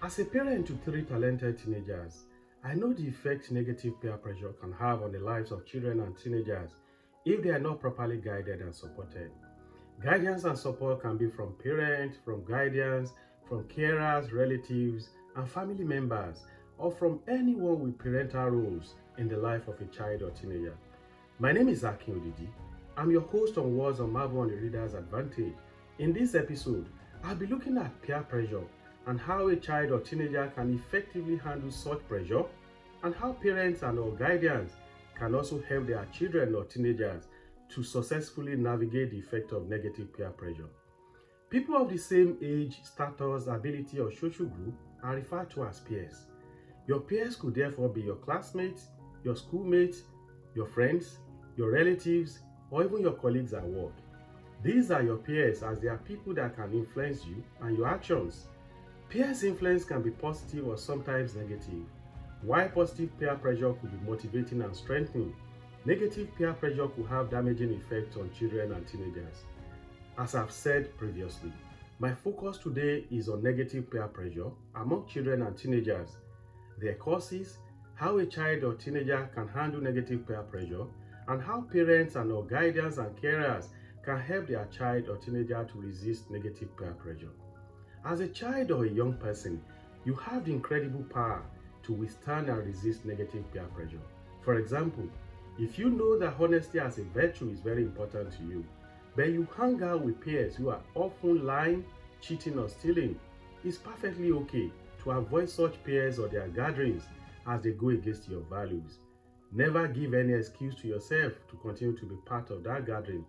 As a parent to three talented teenagers, I know the effect negative peer pressure can have on the lives of children and teenagers if they are not properly guided and supported. Guidance and support can be from parents, from guardians, from carers, relatives, and family members, or from anyone with parental roles in the life of a child or teenager. My name is Akin Odidi. I'm your host on Words on Marvel on the Reader's Advantage. In this episode, I'll be looking at peer pressure and how a child or teenager can effectively handle such pressure, and how parents and or guardians can also help their children or teenagers to successfully navigate the effect of negative peer pressure. People of the same age, status, ability, or social group are referred to as peers. Your peers could therefore be your classmates, your schoolmates, your friends, your relatives, or even your colleagues at work. These are your peers as they are people that can influence you and your actions. Peers' influence can be positive or sometimes negative. While positive peer pressure could be motivating and strengthening, negative peer pressure could have damaging effects on children and teenagers. As I've said previously, my focus today is on negative peer pressure among children and teenagers, their causes, how a child or teenager can handle negative peer pressure, and how parents and or guardians and carers can help their child or teenager to resist negative peer pressure. As a child or a young person, you have the incredible power to withstand and resist negative peer pressure. For example, if you know that honesty as a virtue is very important to you, but you hang out with peers who are often lying, cheating, or stealing, it's perfectly okay to avoid such peers or their gatherings as they go against your values. Never give any excuse to yourself to continue to be part of that gathering,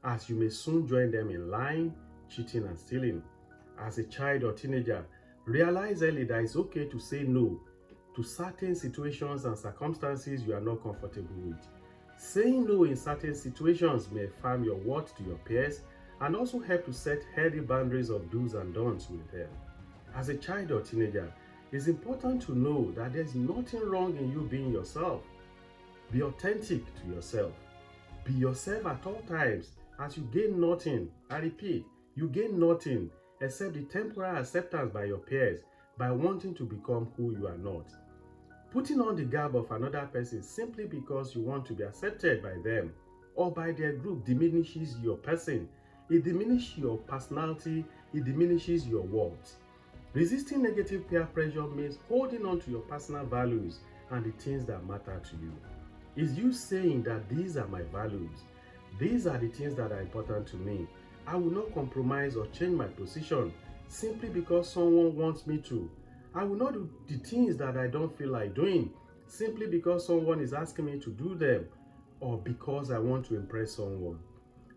as you may soon join them in lying, cheating, and stealing. As a child or teenager, realize early that it's okay to say no to certain situations and circumstances you are not comfortable with. Saying no in certain situations may affirm your worth to your peers and also help to set healthy boundaries of do's and don'ts with them. As a child or teenager, it's important to know that there's nothing wrong in you being yourself. Be authentic to yourself. Be yourself at all times, as you gain nothing. I repeat, you gain nothing except the temporary acceptance by your peers by wanting to become who you are not. Putting on the garb of another person simply because you want to be accepted by them or by their group diminishes your person. It diminishes your personality. It diminishes your worth. Resisting negative peer pressure means holding on to your personal values and the things that matter to you. It's you saying that these are my values. These are the things that are important to me. I will not compromise or change my position simply because someone wants me to. I will not do the things that I don't feel like doing simply because someone is asking me to do them or because I want to impress someone.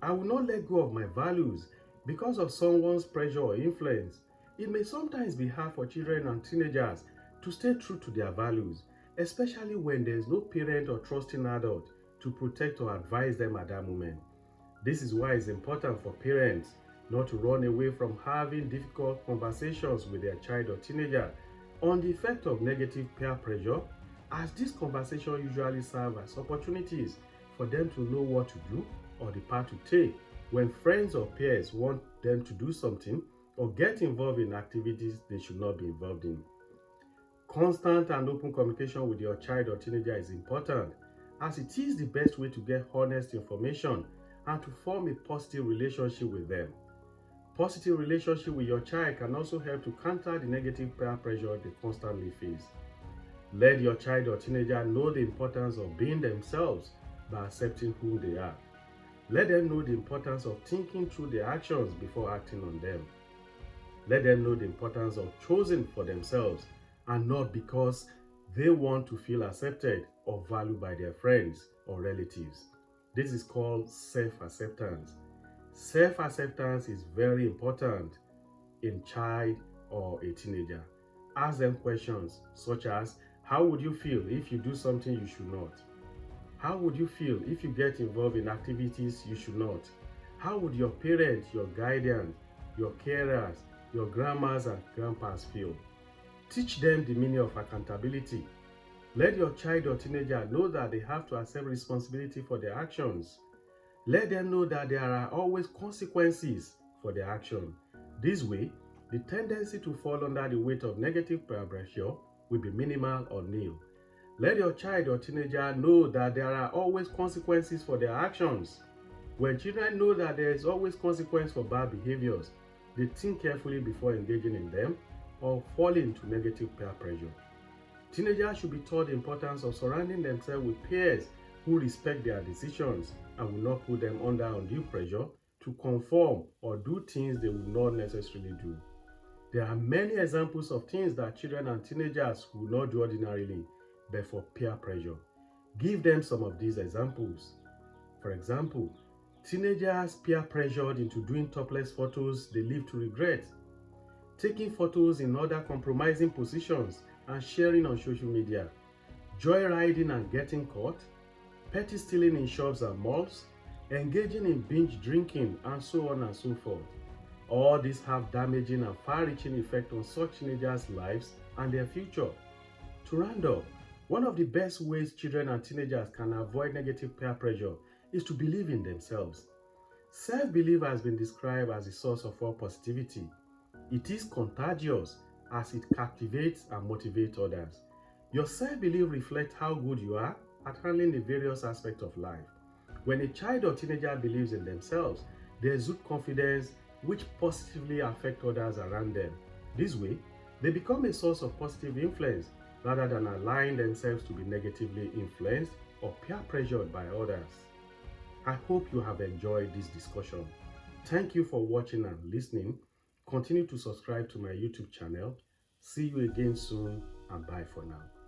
I will not let go of my values because of someone's pressure or influence. It may sometimes be hard for children and teenagers to stay true to their values, especially when there is no parent or trusting adult to protect or advise them at that moment. This is why it's important for parents not to run away from having difficult conversations with their child or teenager on the effect of negative peer pressure, as these conversations usually serve as opportunities for them to know what to do or the path to take when friends or peers want them to do something or get involved in activities they should not be involved in. Constant and open communication with your child or teenager is important, as it is the best way to get honest information and to form a positive relationship with them. Positive relationship with your child can also help to counter the negative peer pressure they constantly face. Let your child or teenager know the importance of being themselves by accepting who they are. Let them know the importance of thinking through their actions before acting on them. Let them know the importance of choosing for themselves and not because they want to feel accepted or valued by their friends or relatives. This is called self-acceptance. Self-acceptance is very important in child or a teenager. Ask them questions such as, how would you feel if you do something you should not? How would you feel if you get involved in activities you should not? How would your parents, your guardians, your carers, your grandmas and grandpas feel? Teach them the meaning of accountability. Let your child or teenager know that they have to accept responsibility for their actions. Let them know that there are always consequences for their action. This way, the tendency to fall under the weight of negative peer pressure will be minimal or nil. Let your child or teenager know that there are always consequences for their actions. When children know that there is always consequence for bad behaviors, they think carefully before engaging in them or falling to negative peer pressure. Teenagers should be taught the importance of surrounding themselves with peers who respect their decisions and will not put them under undue pressure to conform or do things they would not necessarily do. There are many examples of things that children and teenagers will not do ordinarily, but for peer pressure. Give them some of these examples. For example, teenagers peer pressured into doing topless photos they live to regret, taking photos in other compromising positions and sharing on social media, joyriding and getting caught, petty stealing in shops and malls, engaging in binge drinking, and so on and so forth. All these have damaging and far-reaching effect on such teenagers' lives and their future. To round up, one of the best ways children and teenagers can avoid negative peer pressure is to believe in themselves. Self-belief has been described as a source of all positivity. It is contagious as it captivates and motivates others. Your self-belief reflects how good you are at handling the various aspects of life. When a child or teenager believes in themselves, they exude confidence which positively affects others around them. This way, they become a source of positive influence rather than allowing themselves to be negatively influenced or peer pressured by others. I hope you have enjoyed this discussion. Thank you for watching and listening. Continue to subscribe to my YouTube channel. See you again soon and bye for now.